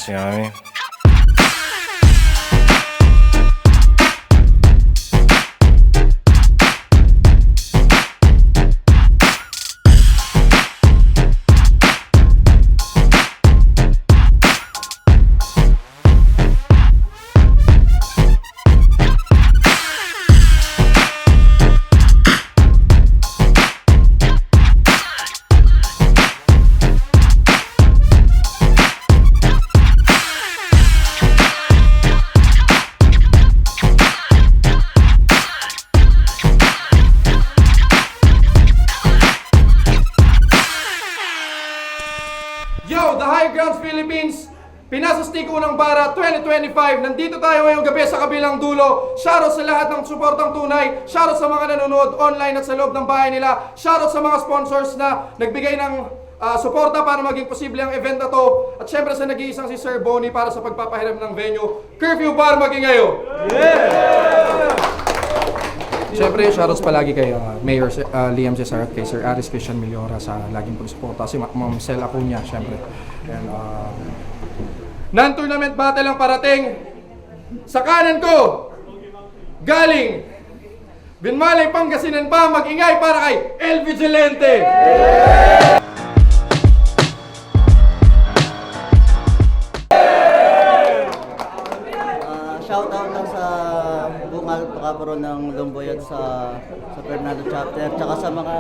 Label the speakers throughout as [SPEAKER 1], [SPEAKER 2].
[SPEAKER 1] you know what I mean?
[SPEAKER 2] Yo, the High Grounds Philippines, Pinasastig Unang Bara 2025. Nandito tayo ngayong gabi sa kabilang dulo. Shoutout sa lahat ng suportang tunay. Shoutout sa mga nanonood online at sa loob ng bahay nila. Shoutout sa mga sponsors na nagbigay ng suporta para maging posible ang event na to. At syempre sa nag-iisang si Sir Bonnie para sa pagpapahiram ng venue. Curfew Bar Magingayo! Siyempre, shoutouts palagi kay Mayor Liam Cesar at kay Sir Aris Christian Miliora sa laging pagsuporta. Si Ma'am Sel Acuña, siyempre. And, non-tournament battle ang parating. Sa kanan ko, galing Binmalay, Pangasinan pa, mag-ingay para kay El Vigilante!
[SPEAKER 3] Shoutout lang sa buong Alpacabro ng Lumboyat sa Fernando Chapter, tsaka sa mga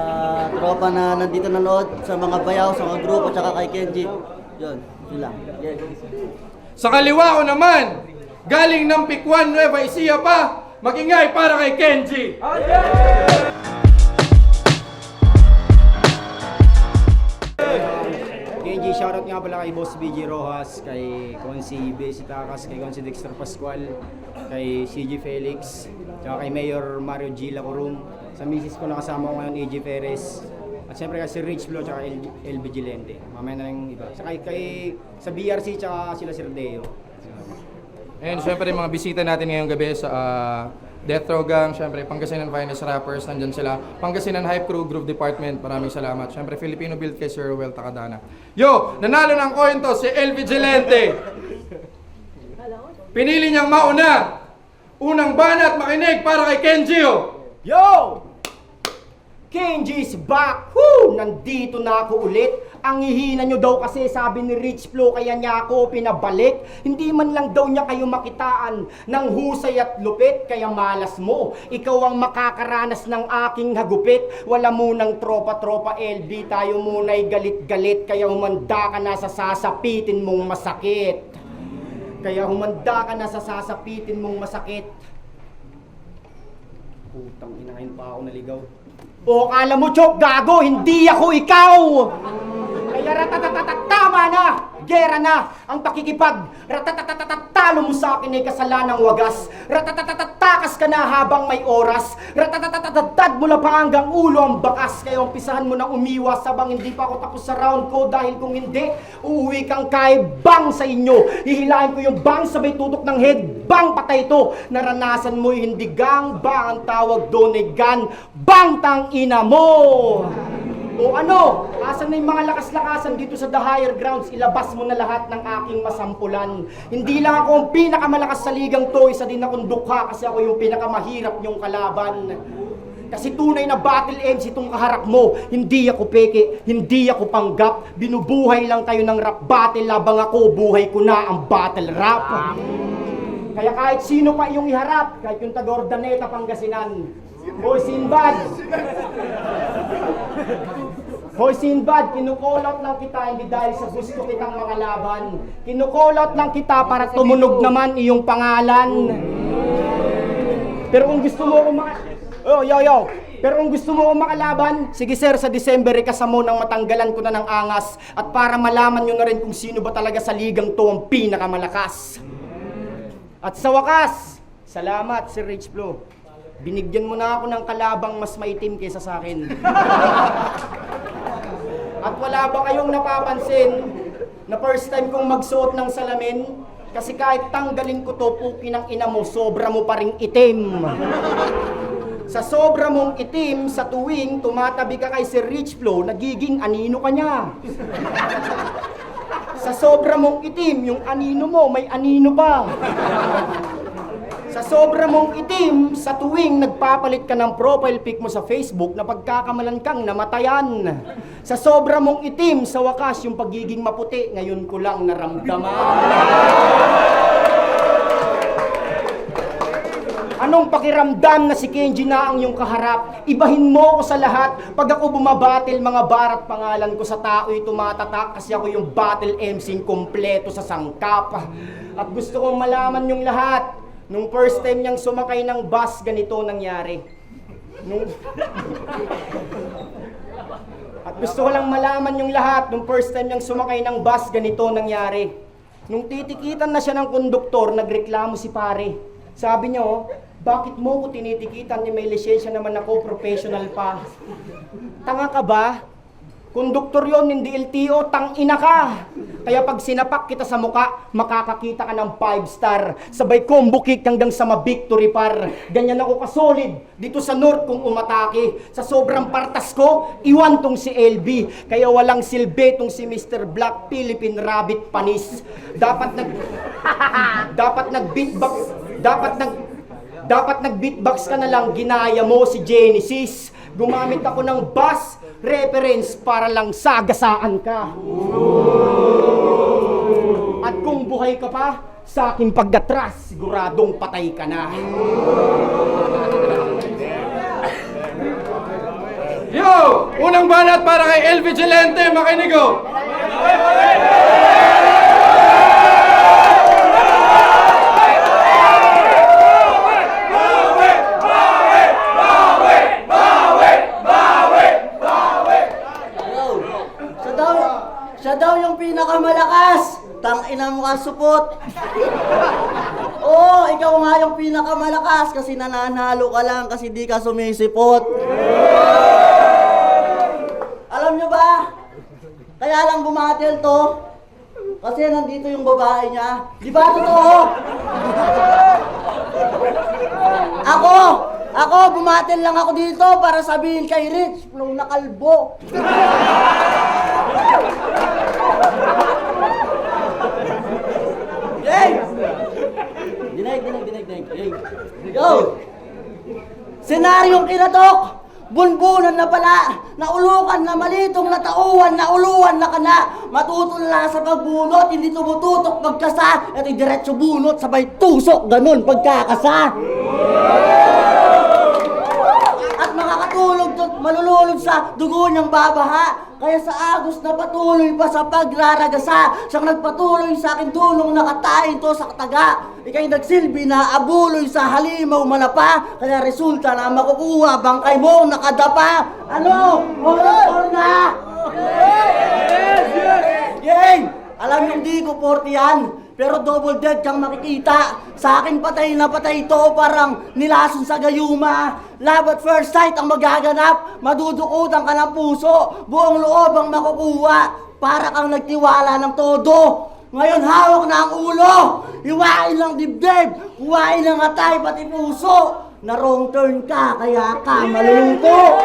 [SPEAKER 3] tropa na nandito nanood, sa mga bayaw, sa mga grupo, tsaka kay Kenji. Yun lang. Yes.
[SPEAKER 2] Sa kaliwa ko naman, galing ng Pikwan, Nueva Ecija pa, mag-ingay para kay Kenji!
[SPEAKER 4] Kenji, shoutout nga pala kay Boss BG Rojas, kay Consi Besi Takas, kay Consi Dexter Pascual, kay CG Felix, tsaka kay Mayor Mario G. Lacorum, sa misis ko nakasama ko ngayon, AJ Perez, at syempre kay si Rich Flo, tsaka El Vigilante. Mamaya na lang iba. Saka sa BRC, tsaka sila Sir Deo.
[SPEAKER 2] And syempre mga bisita natin ngayong gabi sa Death Row Gang, syempre Pangasinan Finest Rappers, nandyan sila. Pangasinan Hype Crew, Groove Department, maraming salamat. Syempre Filipino Build kay Sir Ruel Takadana. Yo, nanalo ng coin to si El Vigilante. Pinili niyang mauna. Unang banat makinig para kay Kenji.
[SPEAKER 4] Yo! Kenji's back! Woo! Nandito na ako ulit. Ang hihina nyo daw kasi sabi ni Rich Flo kaya niya ako pinabalik. Hindi man lang daw niya kayo makitaan ng husay at lupit kaya malas mo. Ikaw ang makakaranas ng aking hagupit. Wala munang tropa-tropa LB, tayo muna'y galit-galit kaya humanda ka na sa sasapitin mong masakit. Kaya humanda ka na sa sasapitin mong masakit. Putang ina, ngayon pa ako naligaw. O kala mo, Chok, gago, hindi ako ikaw! Kaya ratatatatat, tama na! Gera na! Ang pakikipag, ratatatatat, talo mo sa akin ay kasalanang wagas. Ratatatatat, takas ka na habang may oras. Ratatatatat, mula pa hanggang ulo ang bakas. Kaya umpisahan mo na umiwas sabang hindi pa ako tapos sa round ko. Dahil kung hindi, uuwi kang kay bang sa inyo. Hihilahin ko yung bang sabay tutok ng head. Bang patay ito. Naranasan mo hindi gang bang ang tawag doon ay gun. Bang tang ina mo! O ano? Asan na yung mga lakas-lakasan dito sa The Higher Grounds? Ilabas mo na lahat ng aking masampulan. Hindi lang ako ang pinakamalakas sa ligang to, isa din akong dukha kasi ako yung pinakamahirap niyong kalaban. Kasi tunay na battle MC itong kaharap mo. Hindi ako peke, hindi ako panggap. Binubuhay lang tayo ng rap battle labang ako, buhay ko na ang battle rap. Kaya kahit sino pa iyong iharap, kahit yung taga-Ordaneta, Pangasinan, Hoy Sinbad! Hoy Sinbad, kinukolot lang kita hindi dahil sa gusto kitang mga laban. Kinukolot lang kita para tumunog naman iyong pangalan. Pero kung gusto mo akong Pero kung gusto mo akong makalaban, sige sir, sa December ikasa mo nang matanggalan ko na ng angas. At para malaman nyo na rin kung sino ba talaga sa ligang to ang pinakamalakas. At sa wakas, salamat Sir Rich Flo. Binigyan mo na ako ng kalabang mas maitim kaysa sa akin. At wala ba kayong napapansin na first time kong magsuot ng salamin? Kasi kahit tanggalin ko to, puki ng ina mo, sobra mo pa ring itim. Sa sobra mong itim, sa tuwing tumatabi ka kay Sir Rich Flo, nagiging anino ka niya. Sa sobra mong itim, yung anino mo, may anino pa. Sa sobra mong itim, sa tuwing nagpapalit ka ng profile pic mo sa Facebook na pagkakamalan kang namatayan. Sa sobra mong itim, sa wakas yung pagiging maputi, ngayon ko lang naramdaman. Anong pakiramdam na si Kenji na ang iyong kaharap? Ibahin mo ko sa lahat. Pag ako bumabatil, mga barat pangalan ko sa tao'y tumatatak kasi ako yung battle MC kompleto sa sangkap. At gusto kong malaman yung lahat. Nung first time niyang sumakay ng bus, ganito nangyari. At gusto ko lang malaman yung lahat. Nung first time niyang sumakay ng bus, ganito nangyari. Nung titikitan na siya ng konduktor, nagreklamo si pare. Sabi niya, oh, bakit mo ko tinitikitan? May lisensya naman ako, professional pa. Tanga ka ba? Konduktor yon, hindi LTO, tang-ina ka. Kaya pag sinapak kita sa muka, makakakita ka ng 5-star. Sabay combo kick hanggang sa ma-victory par. Ganyan ako kasolid dito sa North kung umatake. Sa sobrang partas ko, iwan tong si LB. Kaya walang silbi tong si Mr. Black Philippine Rabbit Panis. Dapat nag-beatbox ka na lang, ginaya mo si Genesis. Gumamit ako ng bass reference para lang sagasaan ka. At kung buhay ka pa, sa aking paggatras, siguradong patay ka na.
[SPEAKER 2] Yo! Unang banat para kay El Vigilante, makinigo!
[SPEAKER 3] Siya daw yung pinakamalakas. Tangina mo ka, supot. Oo, ikaw nga yung pinakamalakas kasi nananalo ka lang kasi di ka sumisipot. Alam nyo ba? Kaya lang bumatil to. Kasi nandito yung babae niya. Di ba totoo? Ako, bumatil lang ako dito para sabihin kay Rich, flow na kalbo. Yay! Dinig. Yo! Senaryong kinatok! Bunbunan na pala! Naulukan na malitong natauhan, nauluan na ka na! Matutula sa pagbunot, hindi tumututok pagkasa, at diretso bunot, sabay tusok, ganun pagkakasa! At makakatulog to, malululog sa dugo niyang babaha. Kaya sa agos na patuloy pa sa pagraragasa, siyang nagpatuloy sa akin tulong nakatayin to sa kataga. Ika'y nagsilbi na abuloy sa halimaw malapa, kaya resulta na makukuha bangkay mo nakadapa. Ano? Or na? Yay! Alam yung di ko 40 yan, pero double dead kang makikita. Sa akin patay na patay to, parang nilason sa gayuma. Love at first sight ang magaganap, madudukutan ka ng puso, buong loob ang makukuha, para kang nagtiwala ng todo. Ngayon hawak na ang ulo, hiwain lang dibdib, huwain ng atay pati puso. Na wrong turn ka, kaya ka malungko.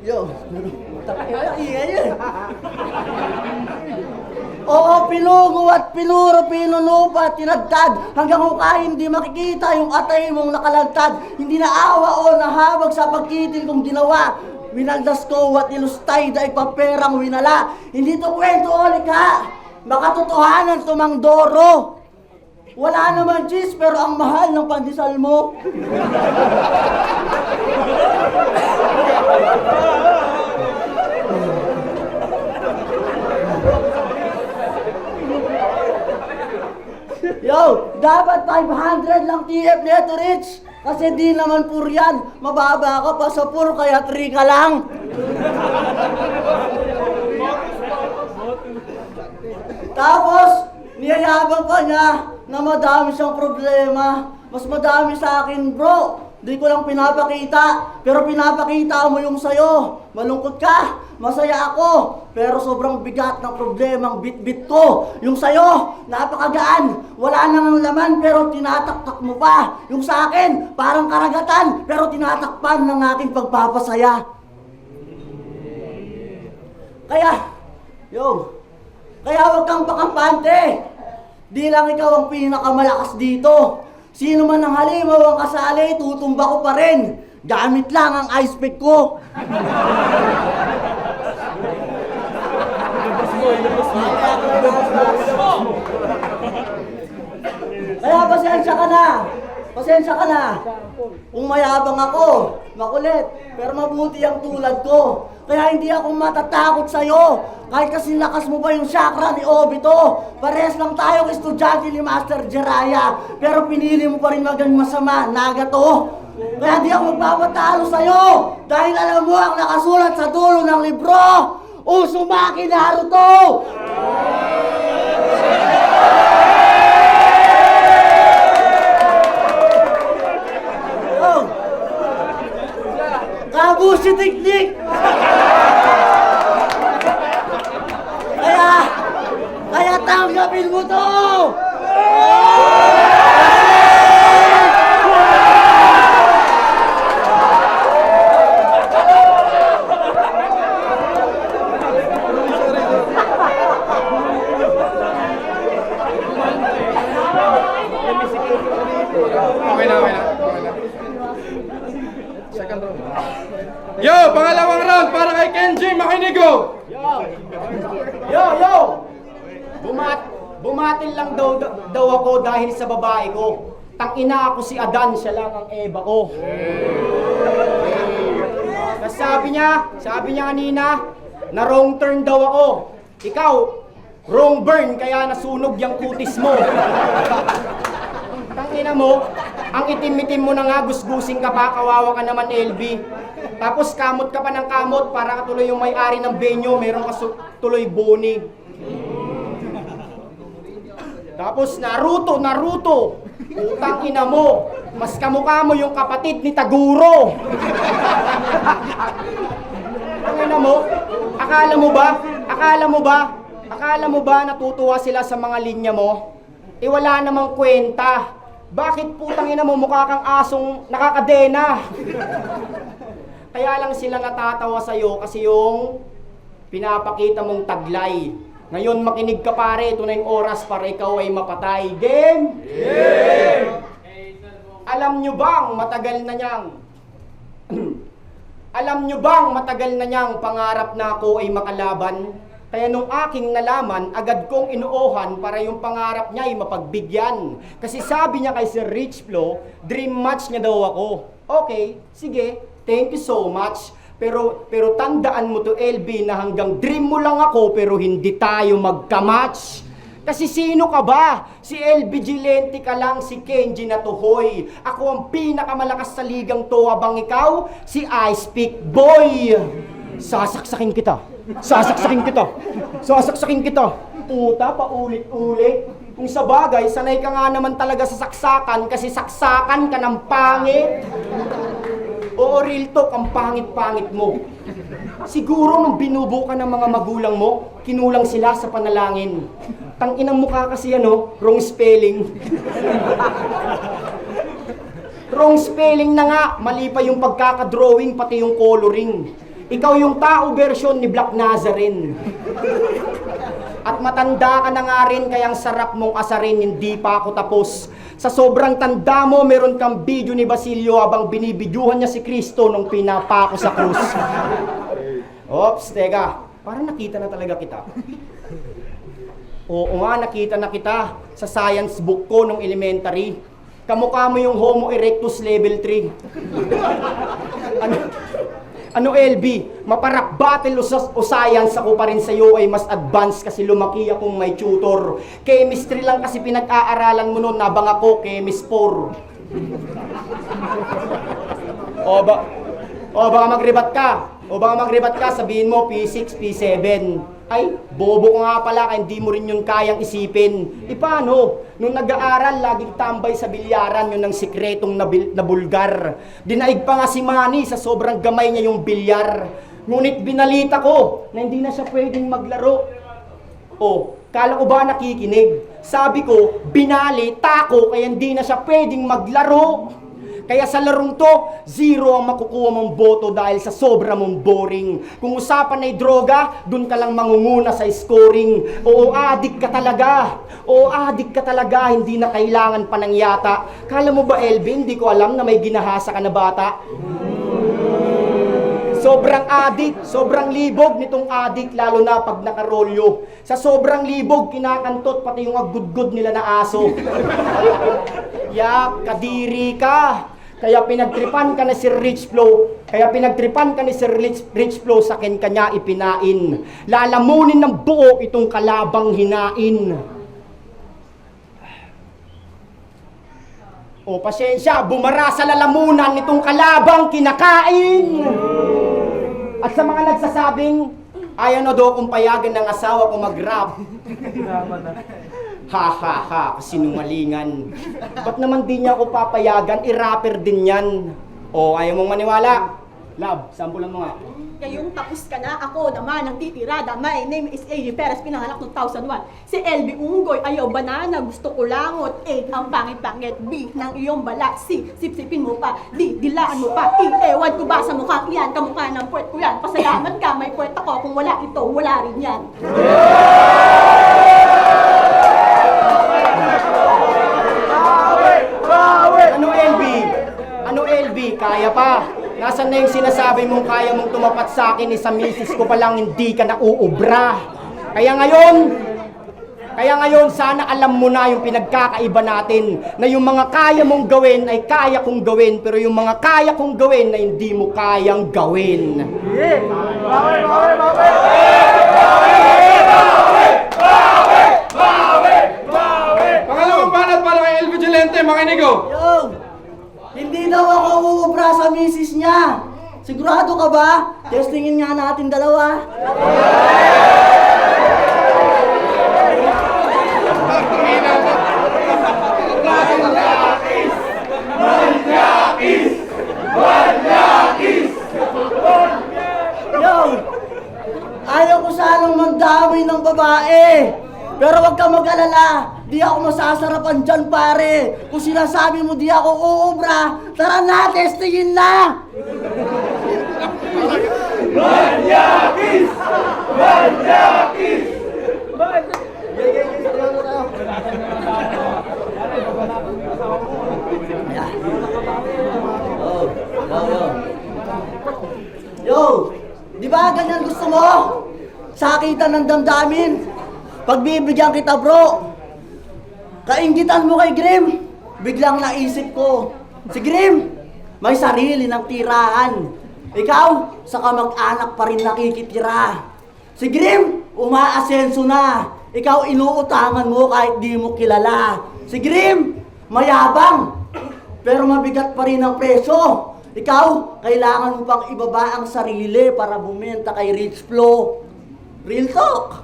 [SPEAKER 3] Yo, ingay yun. Oo, pinugo at pinuro, pinunupa, tinagtad, hanggang hukayin di makikita yung atay mong nakalagtad. Hindi na awa o nahabag sa pagkitil kong ginawa. Winaldas ko at ilustay da ipaperang winala. Hindi to kwento o likha, makatotohanan tumang doro. Wala naman cheese, pero ang mahal ng pandesal mo. Yo, dapat 500 lang TF neto, Rich. Kasi di naman pur yan. Mababa ka pa sa pur, kaya 3 ka lang. Tapos, niyayabang pa niya na madami siyang problema. Mas madami sa akin, bro. Di ko lang pinapakita, pero pinapakita mo yung sayo. Malungkot ka, masaya ako, pero sobrang bigat ng problemang bit-bit ko. Yung sayo, napakagaan, wala nang laman pero tinataktak mo pa. Yung sa akin, parang karagatan, pero tinatakpan ng aking pagpapasaya. Kaya wag kang pakampante. Di lang ikaw ang pinakamalakas dito. Sino man ang halimaw ang kasali, tutumba ko pa rin. Gamit lang ang ice pick ko. Kaya pasensya ka na. Pasensya ka na. Kung mayabang ako, makulit, pero mabuti ang tulad ko. Kaya hindi ako matatakot sa'yo. Kahit kasi lakas mo pa yung chakra ni Obito. Parehas lang tayong estudyante ni Master Jiraiya. Pero pinili mo pa rin maging masama, Nagato. Kaya di ako magpapatalo sa'yo. Dahil alam mo ang nakasulat sa dulo ng libro. Uzumaki Naruto! Kabusi teknik! Kaya tanggapin mo to!
[SPEAKER 2] Okay na. Second round. Yo, pangalawang round para kay Kenji Makinigo.
[SPEAKER 4] Yo! Bumatil lang daw ako dahil sa babae ko. Tangina ako si Adan, siya lang ang Eva ko. Tapos sabi niya kanina, na wrong turn daw ako. Ikaw, wrong burn, kaya nasunog yung kutis mo. Tangina mo, ang itim-itim mo na nga, gusgusin ka pa, kawawa ka naman, LB. Tapos kamot ka pa ng kamot, para ka tuloy yung may-ari ng venue, meron ka tuloy boni. Tapos Naruto, utang ina mo, mas kamukha mo yung kapatid ni Taguro. Tangina mo, akala mo ba natutuwa sila sa mga linya mo? Wala namang kwenta. Bakit putang ina mo mukha kang asong nakakadena? Kaya lang sila natatawa sa'yo kasi yung pinapakita mong taglay. Ngayon makinig ka pare, ito na yung oras para ikaw ay mapatay. Game? Yeah! Alam nyo bang matagal na niyang pangarap na ako ay makalaban? Kaya nung aking nalaman, agad kong inuohan para yung pangarap niya ay mapagbigyan. Kasi sabi niya kay Sir Rich Flo, dream match niya daw ako. Okay, sige, thank you so much. Pero tandaan mo to LB na hanggang dream mo lang ako pero hindi tayo magka-match. Kasi sino ka ba? Si LB Gilente ka lang, si Kenji Natuhoy. Ako ang pinakamalakas sa ligang to, habang ikaw, si Ice Pick Boy. Sasaksakin kita. Puta, paulit-ulit. Kung sa bagay, sanay ka nga naman talaga sa saksakan kasi saksakan ka ng pangit. Oo, real talk, ang pangit-pangit mo. Siguro nung binubuo ka ng mga magulang mo, kinulang sila sa panalangin. Tanginang mukha kasi wrong spelling. Wrong spelling na nga, mali pa yung pagkakadrawing, pati yung coloring. Ikaw yung tao version ni Black Nazarene. At matanda ka na nga rin, kayang sarap mong asarin, hindi pa ako tapos. Sa sobrang tanda mo, meron kang video ni Basilio habang binibidyuhan niya si Kristo nung pinapako sa krus. Ops, teka. Parang nakita na talaga kita. Oo nga, nakita na kita sa science book ko nung elementary. Kamukha mo yung Homo erectus level 3. Ano LB, maparak battle o science ako pa rin sa'yo ay mas advanced kasi lumaki akong may tutor. Chemistry lang kasi pinag-aaralan mo noon, nabang ako, Chemist 4. Baka magribat ka, sabihin mo P6, P7. Ay, bobo ko nga pala, kaya hindi mo rin yun kayang isipin. E paano? Nung nag-aaral, laging tambay sa bilyaran, yun ang sikretong na bulgar. Dinaig pa nga si Manny sa sobrang gamay niya yung bilyar. Ngunit binalita ko na hindi na siya pwedeng maglaro. O, kala ko ba nakikinig? Sabi ko, binalita ko kaya hindi na siya pwedeng maglaro. Kaya sa larong to, 0 ang makukuha mong boto dahil sa sobra mong boring. Kung usapan ay droga, dun ka lang mangunguna sa scoring. Oo, adik ka talaga. Oo, adik ka talaga, hindi na kailangan pa ng yata. Kala mo ba, Elvin, di ko alam na may ginahasa ka na bata? Sobrang adik, sobrang libog nitong adik, lalo na pag nakarolyo. Sa sobrang libog, kinakantot pati yung agudgod nila na aso. Yak, kadiri ka. Kaya pinagtripan ka na si Rich Flow. Kaya pinagtripan ka ni Sir Rich Flow, sa kin kanya ipinain. Lalamunin ng buo itong kalabang hinain. O, pasensya, bumara sa lalamunan nitong kalabang kinakain. At sa mga nagsasabing, ayaw na daw kong payagan ng asawa ko mag-rap. Ha ha ha, sinungalingan. Ba't naman di niya ako papayagan? I-rapper din yan. O, ayaw mong maniwala? Love, sampulan mo nga.
[SPEAKER 1] Kayong tapos ka na, ako naman ang titirada. My name is A.J. Perez, pinanganak noong 2001. Si LB Unggoy, ayaw banana, gusto ko langot. A, ang pangit-pangit. B, ng iyong balat. C, sipsipin mo pa. D, dilaan mo pa. E, ewan ko ba sa mukhang iyan, kamukha ng puwet ko yan. Pasalamat ka, may puwet ako. Kung wala ito, wala rin yan.
[SPEAKER 4] Ano LB? Ano LB? Kaya pa? Nasaan na yung sinasabi mong kaya mong tumapat sa akin, sa misis ko pa lang hindi ka nauubra. Kaya ngayon, sana alam mo na yung pinagkakaiba natin, na yung mga kaya mong gawin ay kaya kong gawin, pero yung mga kaya kong gawin ay hindi mo kayang gawin.
[SPEAKER 2] Pangalawang banat para kay El Vigilante, makinig ko.
[SPEAKER 3] Yo! Hindi daw ako uubra sa misis niya. Sigurado ka ba? Testingin nga natin dalawa. Yo! Ayaw ko sanang magdamay ng babae. Pero wag ka mag-alala, di ako masasarapan dyan pare. Kung sinasabi mo di ako uubra, tara na, testingin na! Manyakis! Manyakis! Yo, di ba ganyan gusto mo? Sakitan ng damdamin. Pagbibigyan kita bro, kainggitan mo kay Grim. Biglang naisip ko, si Grim, may sarili ng tirahan. Ikaw, sa kamag-anak pa rin nakikitira. Si Grim, umaasenso na. Ikaw, inuutangan mo kahit di mo kilala. Si Grim, mayabang, pero mabigat pa rin ang preso. Ikaw, kailangan mo pang ibaba ang sarili para bumenta kay Rich Flow. Real talk.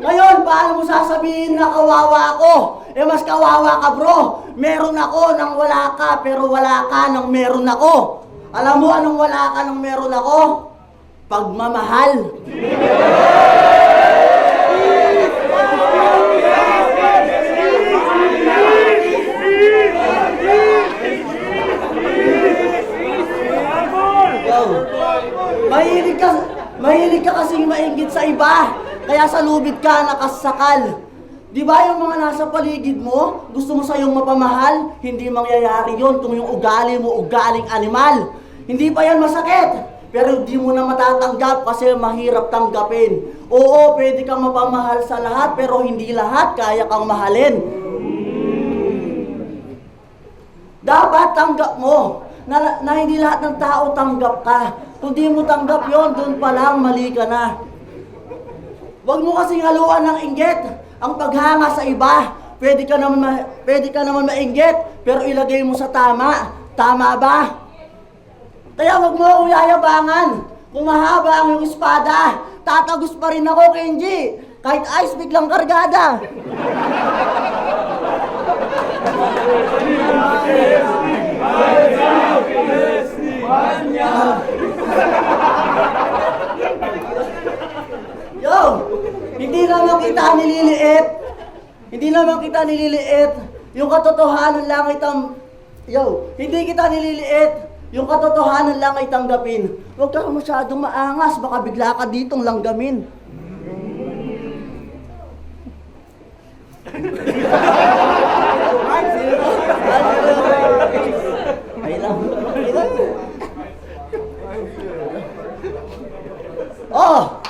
[SPEAKER 3] Ngayon, paano mo sasabihin na kawawa ako? Eh mas kawawa ka bro. Meron ako nang wala ka, pero wala ka nang meron ako. Alam mo anong wala ka nang meron ako? Pagmamahal. Mahilig ka kasing mainggit sa iba, kaya sa lubid ka nakasakal. Di ba yung mga nasa paligid mo, gusto mo sayong mapamahal? Hindi mangyayari yon kung yung ugali mo ugaling animal. Hindi pa yan masakit, pero di mo na matatanggap kasi mahirap tanggapin. Oo, pwede kang mapamahal sa lahat, pero hindi lahat kaya kang mahalin. Dapat tanggap mo na hindi lahat ng tao tanggap ka. Kung di mo tanggap yon, doon pa lang mali ka na. Huwag mo kasing haluan ng inggit ang paghanga sa iba. pwede ka naman mainggit, pero ilagay mo sa tama. Tama ba? Kaya wag mo akong yayabangan. Kung mahaba ang iyong espada, tatagos pa rin ako, Kenji. Kahit ice pick lang kargada. Yo! Hindi naman kita nililiit. Hindi naman kita nililiit. Yung katotohanan lang ay hindi kita nililiit. Yung katotohanan lang ay tanggapin. Huwag ka masyadong maangas, baka bigla ka ditong langgamin. Ay lang. Oh!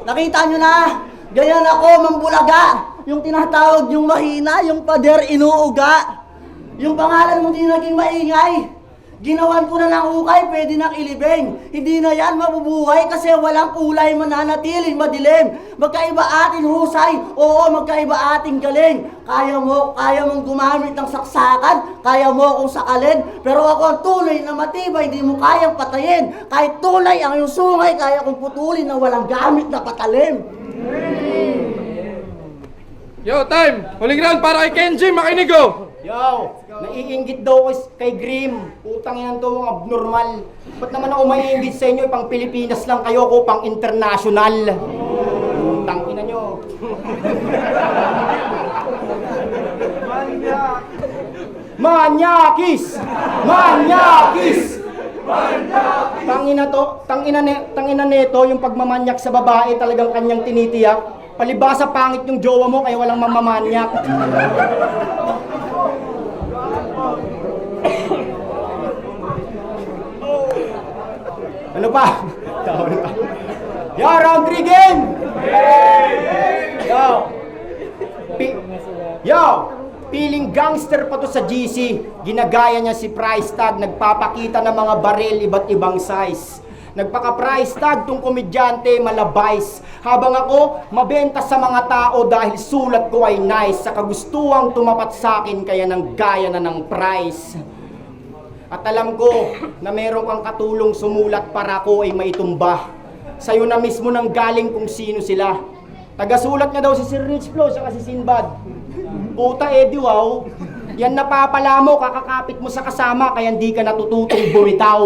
[SPEAKER 3] Nakita nyo na? Ganyan ako, mambulaga. Yung tinatawag yung mahina, yung pader inuuga. Yung pangalan mo di naging maingay. Ginawan ko na ng ukay, pwede nang ilibing. Hindi na yan mabubuhay kasi walang kulay mananatiling madilim. Magkaiba ating husay, oo, magkaiba ating galing. Kaya mong gumamit ng saksakan, kaya mo akong sakalin. Pero ako ang tuloy na matibay, hindi mo kayang patayin. Kahit tulay ang iyong sungay, kaya kong putulin na walang gamit na patalim.
[SPEAKER 2] Yo, time! Huling round para kay Kenji, makinig oh!
[SPEAKER 4] Yo, naiinggit daw ko kay Grim. Utang yan to, abnormal. Ba't naman ako maiinggit sa inyo? Pang Pilipinas lang kayo, ko pang international. Utang ina nyo. Manyakis! Manyakis! Tangina neto, yung pagmamanyak sa babae talagang kanyang tinitiyak. Palibasa pangit yung jowa mo kaya walang mamamanyak. Ano pa? Yo, round 3 game! Yo! Piling gangster pa to sa GC. Ginagaya niya si price tag. Nagpapakita ng mga baril iba't ibang size. Nagpaka-price tag tong komedyante, malabais. Habang ako, mabenta sa mga tao dahil sulat ko ay nice. Sa kagustuhang tumapat sa akin, kaya nang gaya na ng price. At alam ko na meron kang katulong sumulat para ko ay maitumba. Sa'yo na mismo nang galing kung sino sila. Tagasulat nga daw si Sir Rich Flo, saka si Sinbad. Puta Eddie, wow. Yan napapala mo, kakakapit mo sa kasama, kaya hindi ka natututong bumitaw.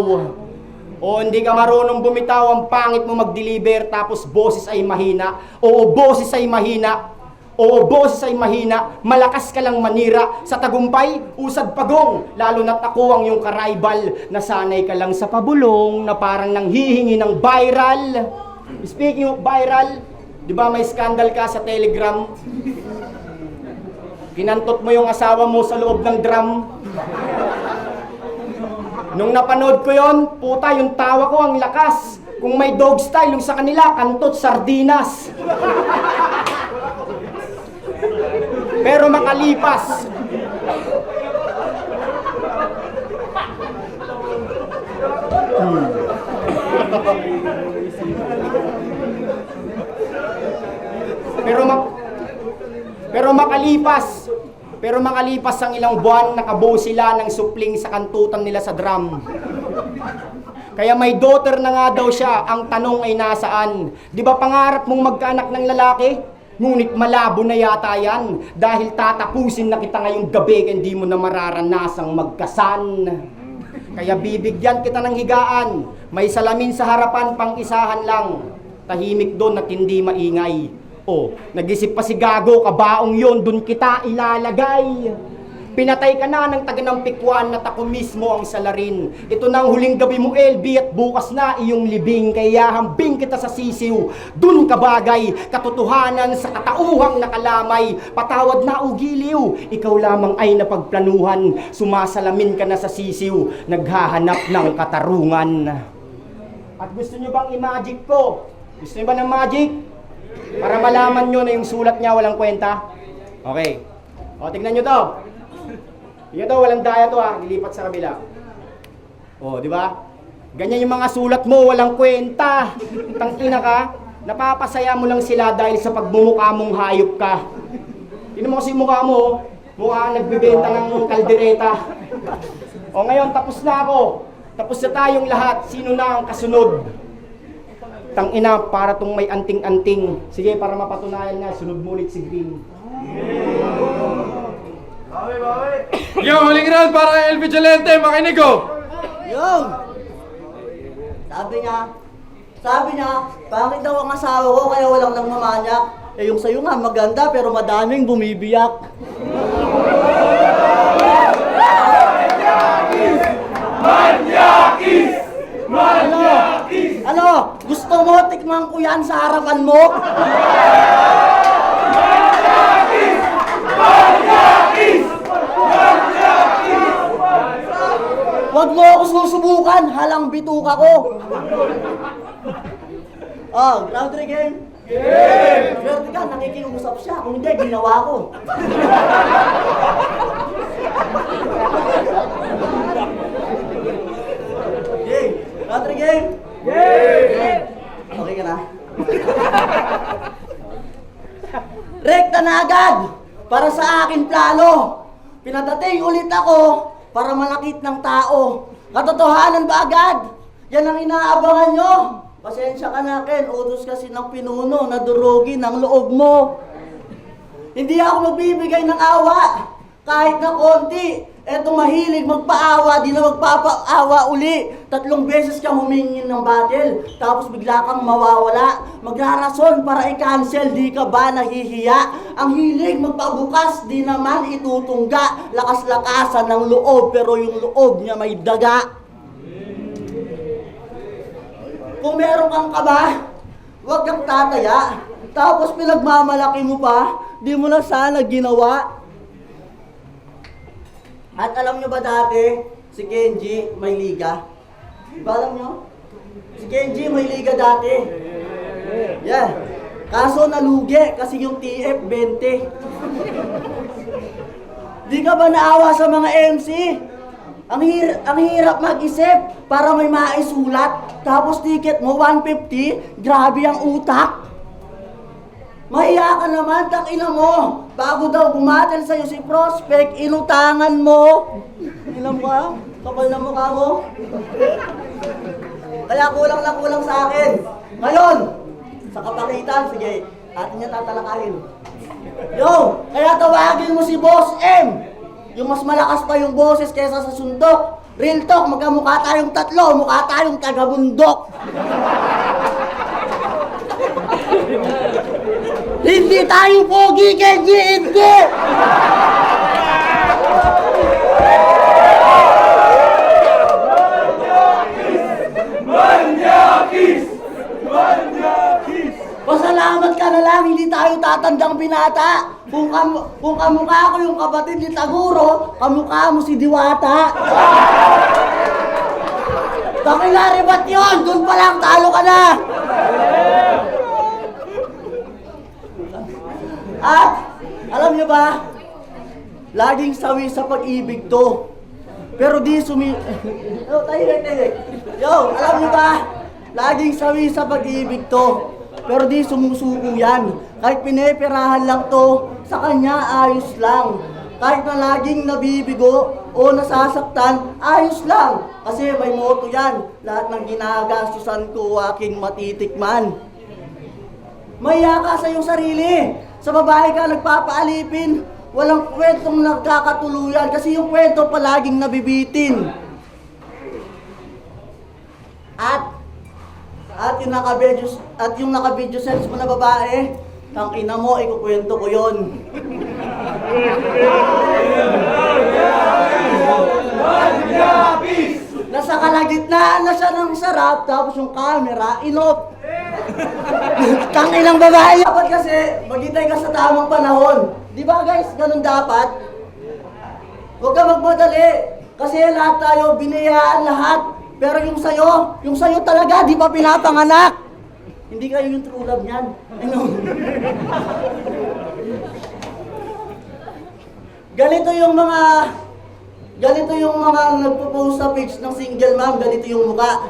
[SPEAKER 4] O hindi ka marunong bumitaw, ang pangit mo mag-deliver, tapos boses ay mahina. Oo, boses ay mahina. Oo, boses ay mahina. Malakas ka lang manira. Sa tagumpay, usad pagong. Lalo na't ako ang iyong karaibal. Nasanay ka lang sa pabulong na parang nanghihingi ng viral. Speaking of viral, di ba may skandal ka sa Telegram? Kinantot mo yung asawa mo sa loob ng drum. Nung napanood ko yon, puta, yung tawa ko ang lakas. Kung may dog style, yung sa kanila, kantot sardinas. Pero makalipas. Pero makalipas ang ilang buwan, nakabuo sila ng supling sa kantutan nila sa drum. Kaya may daughter na nga daw siya, ang tanong ay nasaan? Di ba pangarap mong magkaanak ng lalaki? Ngunit malabo na yata yan, dahil tatapusin na kita ngayong gabi, hindi mo na mararanasang magkasan. Kaya bibigyan kita ng higaan, may salamin sa harapan, pang isahan lang. Tahimik doon at hindi maingay. Oh, nag-isip pa si Gago, kabaong yon, dun kita ilalagay. Pinatay ka na ng taga ng pikwan na ako mismo ang salarin. Ito na ang huling gabi mo, LB, at bukas na iyong libing. Kaya hambing kita sa sisiw. Dun ka bagay, katotohanan sa katauhang nakalamay. Patawad na o giliw, ikaw lamang ay napagplanuhan. Sumasalamin ka na sa sisiw, naghahanap ng katarungan. At gusto nyo bang i-magic ko? Gusto nyo ba ng magic? Para malaman nyo na yung sulat niya walang kwenta. Okay. O, tignan nyo to. Tignan to, walang daya to ha. Nilipat sa kabila. O, di ba? Ganyan yung mga sulat mo, walang kwenta. Tangina ka. Napapasaya mo lang sila dahil sa pagmumukha mong hayop ka. Tignan mo kasi yung mukha mo. Mukha nagbebenta ng kaldereta. O ngayon, tapos na ako. Tapos na tayong lahat. Sino na ang kasunod? Tangina, para tong may anting-anting. Sige, para mapatunayan nga, sunod mo ulit si Green.
[SPEAKER 2] Yo, huling round para kay El Vigilante, makinig ko!
[SPEAKER 3] Yung! Sabi niya, bakit daw ang asawa ko kaya walang nagmamanyak? Eh yung sa'yo nga maganda pero madaming bumibiyak. Ano? Gusto mo tikman ko yan sa harapan mo? Huwag mo ako susubukan, halang bituka ko. Oh, round 3 game? Game! Swerte ka, nakikiusap siya. Kung hindi, ginawa ko. Game! Round 3 game? Game! Okay ka na? Rekta na agad! Para sa akin plano. Pinadating ulit ako para malakit ng tao. Katotohanan ba agad? Yan ang inaabangan nyo. Pasensya ka na, Ken. Utos kasi ng pinuno na durugin ang loob mo. Hindi ako magbibigay ng awa. Kahit na konti. Eto mahilig magpaawa, di na magpapaawa uli. 3 beses kang humingi ng battle, tapos bigla kang mawawala. Magrarason para i-cancel, di ka ba nahihiya? Ang hilig magpabukas, di naman itutungga. Lakas-lakasan ng loob, pero yung loob niya may daga. Kung meron kang kaba, huwag kang tataya. Tapos pinagmamalaki mo pa, di mo na sana ginawa. At alam nyo ba dati, si Kenji may liga? Diba alam nyo? Si Kenji may liga dati. Yeah. Kaso nalugi kasi yung TF 20. Di ka ba naawa sa mga MC? Ang hirap mag-isip para may maisulat. Tapos ticket mo 150, grabe ang utak. Mahiya ka naman, takina mo. Bago daw bumatel sa'yo si Prospect, inutangan mo. Ilam ka? Kapal na mukha mo. Kaya kulang na kulang sa akin. Ngayon, sa kapakitan, sige, atin niya tatalakayin. Yo, kaya tawagin mo si Boss M. Yung mas malakas pa yung boses kaysa sa sundok. Real talk, magkamukha tayong tatlo, mukha tayong taga-bundok. Hindi tayo pogi, Kenji, hindi! Pasalamat ka na lang, hindi tayo tatandang binata. Kung kamukha ko yung kapatid ni Taguro, kamukha mo si Diwata. Takilari ba't yun? Doon pa lang, talo ka na! At, alam niyo ba, laging sawi sa pag-ibig to. Pero di Yo, tahimik. Yo, alam niyo ba, laging sawi sa pag-ibig to. Pero di sumusuko yan. Kahit pineperahan lang to, sa kanya ayos lang. Kahit na laging nabibigo o nasasaktan, ayos lang. Kasi may moto yan. Lahat ng ginagastusan ko aking matitikman. Maya ka sa iyong sarili. Sa babae ka nagpapaalipin, walang kwentong nagkakatuluyan kasi yung kwento palaging nabibitin. At yung naka-video sense mo na babae, tangina mo, ikukwento ko yun. Nasa kalagitnaan na siya ng sarap, tapos yung camera, inop. Tanginang babae. Dapat kasi, maghintay ka sa tamang panahon. Di ba guys, ganun dapat? Huwag ka magmadali. Kasi lahat tayo, biniyaan lahat. Pero yung sayo talaga, di pa pinapanganak. Hindi kayo yung true love niyan. Ano? Ganito yung mga nagpo-post sa page ng single mom, ganito yung mukha.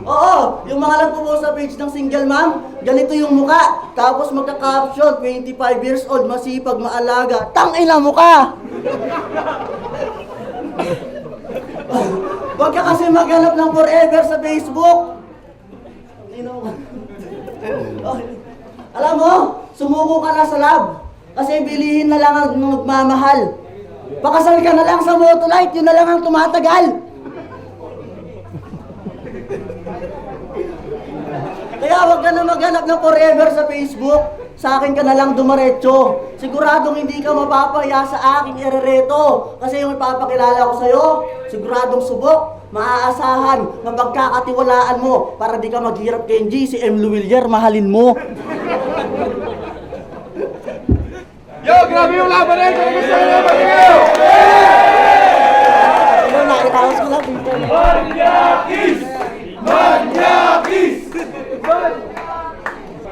[SPEAKER 3] Oo, yung mga nagpo-post sa page ng single mom, ganito yung muka. Tapos magka-caption, 25 years old, masipag, maalaga. Tangina mo ka! Huwag ka kasi maghanap ng forever sa Facebook. Alam mo, sumuko ka na sa love. Kasi bilihin na lang ang magmamahal. Pakasal ka na lang sa Motolite, yun na lang ang tumatagal. Kaya wag ka na maghanap ng forever sa Facebook. Sa akin ka na lang dumaretso. Siguradong hindi ka mapapaya sa aking erereto. Kasi yung ipapakilala ko sa'yo, siguradong subok, maaasahan, mapagkakatiwalaan mo para di ka maghirap Kenji, si M. Luwilier, mahalin mo.
[SPEAKER 2] Yo, grabe yung laban na ito! Gusto nyo na mag-igaw!
[SPEAKER 3] Ano, nakitawas ko lang dito.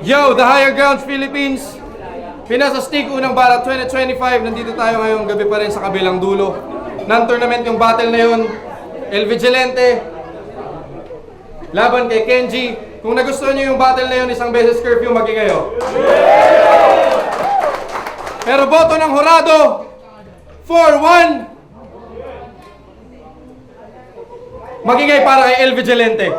[SPEAKER 2] Yo, the Higher Grounds Philippines! Pinasastig unang barat 2025. Nandito tayo ngayong gabi pa rin sa kabilang dulo. Non-tournament yung battle na yun. El Vigilante laban kay Kenji. Kung nagustuhan nyo yung battle na yun, isang beses curfew, mag-ingayo. Pero boto ng hurado 4-1 magingay para kay El Vigilante.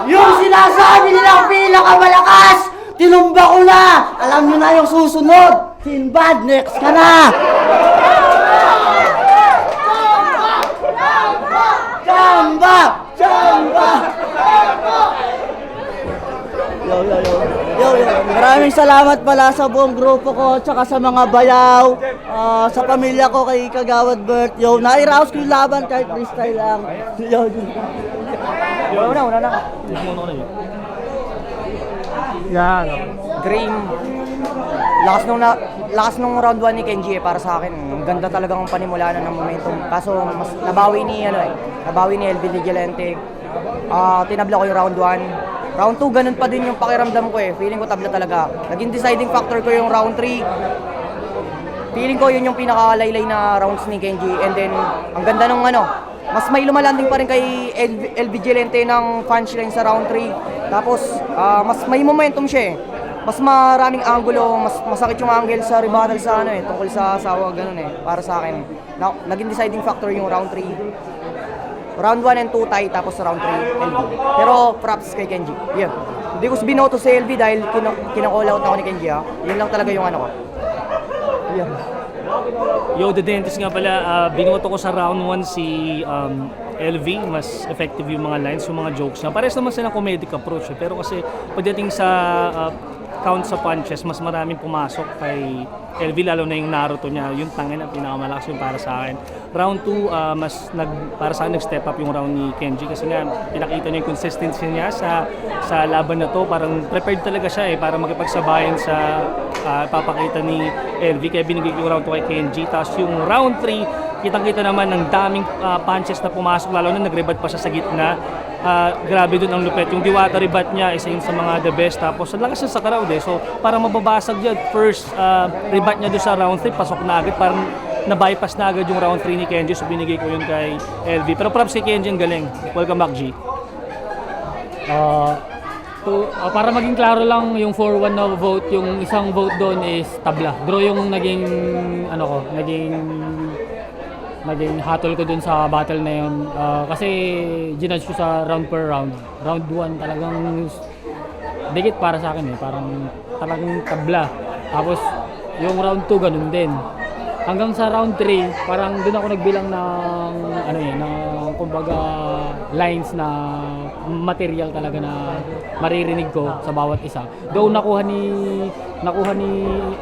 [SPEAKER 3] Yung sinasabi nilang pinakamalakas, tinumba ko na! Alam nyo na yung susunod! Sinbad, next ka na! Chamba! Chamba! Yo. Maraming salamat pala sa buong grupo ko, tsaka sa mga bayaw, sa pamilya ko kay Kagawad Bert. Yo, nairaos ko yung laban kahit freestyle lang. Yo.
[SPEAKER 4] Una na. Yan. Dream. Lakas nung round 1 ni Kenji para sa akin. Ang ganda talagang panimula na ng momentum. Kaso mas nabawi ni El Vigilante. Tinabla ko yung round 1. Round 2 ganun pa din yung pakiramdam ko eh. Feeling ko tabla talaga. Naging deciding factor ko yung round 3. Feeling ko yun yung pinakalaylay na rounds ni Kenji. And then ang ganda nung mas may lumalanding pa rin kay El Vigilante ng punchline sa round 3. Tapos, mas may momentum siya eh. Mas maraming angulo, mas masakit yung angle sa rebuttal sa tungkol sa asawa, ganun eh, para sa akin. Naging deciding factor yung round 3. Round 1 and 2 tie, tapos round 3, LV. Pero props kay Kenji. Yun. Hindi ko binoto sa LV dahil kinakall out ako ni Kenji ha. Yun lang talaga yung ko. Yun.
[SPEAKER 5] Yo, the dentist nga pala, binoto ko sa round 1 si LV, mas effective yung mga lines, yung mga jokes niya. Parehas naman silang comedic approach, pero kasi pagdating sa count sa punches, mas maraming pumasok kay LV, lalo na yung Naruto niya, yung tangin na pinakamalakas yung para sa akin. Round 2, para sa akin nag-step up yung round ni Kenji kasi nga pinakita niya yung consistency niya sa laban na to. Parang prepared talaga siya para makipagsabayan sa papakita ni LV, kaya binigay ko yung round 2 kay Kenji. Tapos yung round 3, kitang-kita naman ng daming punches na pumasok, lalo na nag-rebut pa siya sa gitna. Grabe dun ang lupet. Yung Diwata rebut niya, isa yun sa mga the best. Tapos ang lakas niya sa crowd So parang mababasag yun. First rebut niya doon sa round 3, pasok na agad. Parang na-bypass na agad yung round 3 ni Kenji. So binigay ko yun kay LV. Pero props kay Kenji, ang galing. Welcome back, G.
[SPEAKER 6] Para maging klaro lang yung 4-1 na vote, yung isang vote doon is tabla. Draw yung naging naging hatol ko dun sa battle na yun. Kasi ginudge ko sa round per round. Round 1 talagang dikit para sa akin parang talagang tabla. Tapos yung round 2 ganun din. Hanggang sa round 3, parang dun ako nagbilang ng ng kumbaga lines na material talaga na maririnig ko sa bawat isa. Though nakuha ni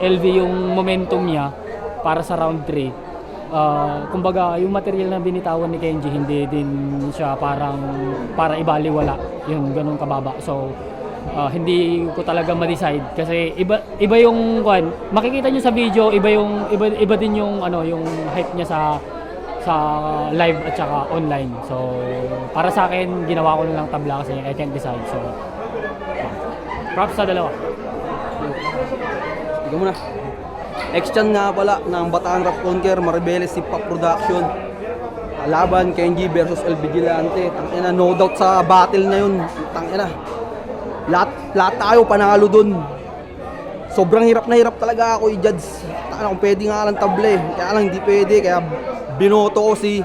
[SPEAKER 6] LV yung momentum niya para sa round 3. Kumbaga yung material na binitawan ni Kenji hindi din siya para ibaliwala yung ganun kababa. So hindi ko talaga ma-decide kasi iba yung makikita niyo sa video, iba din yung yung hype niya sa live at saka online. So, para sa akin, ginawa ko na lang tabla kasi I can't decide. So, props sa dalawa.
[SPEAKER 7] Ikaw muna. Ex-chan nga pala ng Bataan Rap Conquer, Maribeles Hip Hop Production. Laban Kenji versus El Vigilante. Tangina, no doubt sa battle na yun. Tangina. Lahat tayo panalo dun. Sobrang hirap na hirap talaga ako i-judge. Tangina, kung pwede nga lang table eh. Kaya lang hindi pwede. Kaya binoto ko si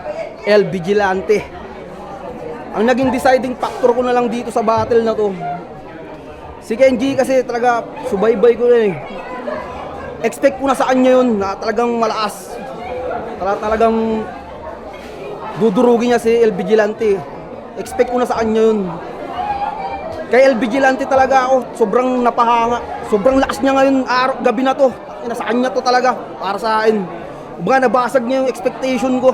[SPEAKER 7] El Vigilante. Ang naging deciding factor ko na lang dito sa battle na to, si Kenji kasi talaga subaybay ko na eh. Expect ko na sa kanya yun na talagang malakas. Talagang dudurugin niya si El Vigilante. Expect ko na sa kanya yun. Kay El Vigilante talaga ako, sobrang napahanga. Sobrang lakas niya ngayon, gabi na to. Sa kanya to talaga, para sa akin. Baga nabasag niya yung expectation ko.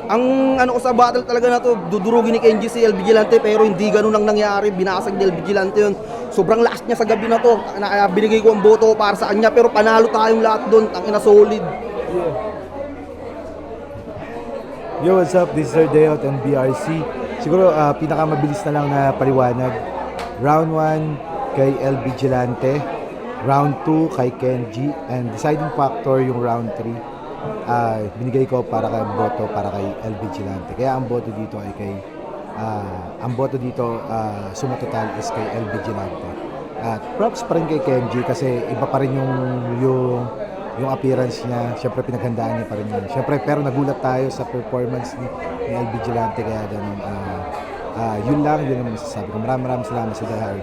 [SPEAKER 7] Ang ano ko sa battle talaga na to, dudurugin ni Kenji si El Vigilante, pero hindi ganun ang nangyari. Binasag ni El Vigilante yun. Sobrang lakas niya sa gabi na to. Kaya binigay ko ang boto para sa kanya, pero panalo tayong lahat doon. Tangina solid.
[SPEAKER 8] Yo, what's up? This is Sir Deot and BRC. Siguro pinakamabilis na lang na paliwanag. Round 1 kay El Vigilante, round 2 kay Kenji, and deciding factor yung round 3. Binigay ko para kay boto para kay El Vigilante. Kaya ang boto dito ay kay suma total is kay El Vigilante. At props pa rin kay Kenji kasi iba pa rin yung appearance niya. Siyempre pinaghandaan niya pa rin yun. Siyempre pero nagulat tayo sa performance ni El Vigilante kaya ganun. Yun lang, yun naman masasabi ko. Maraming salamat sa The Hard.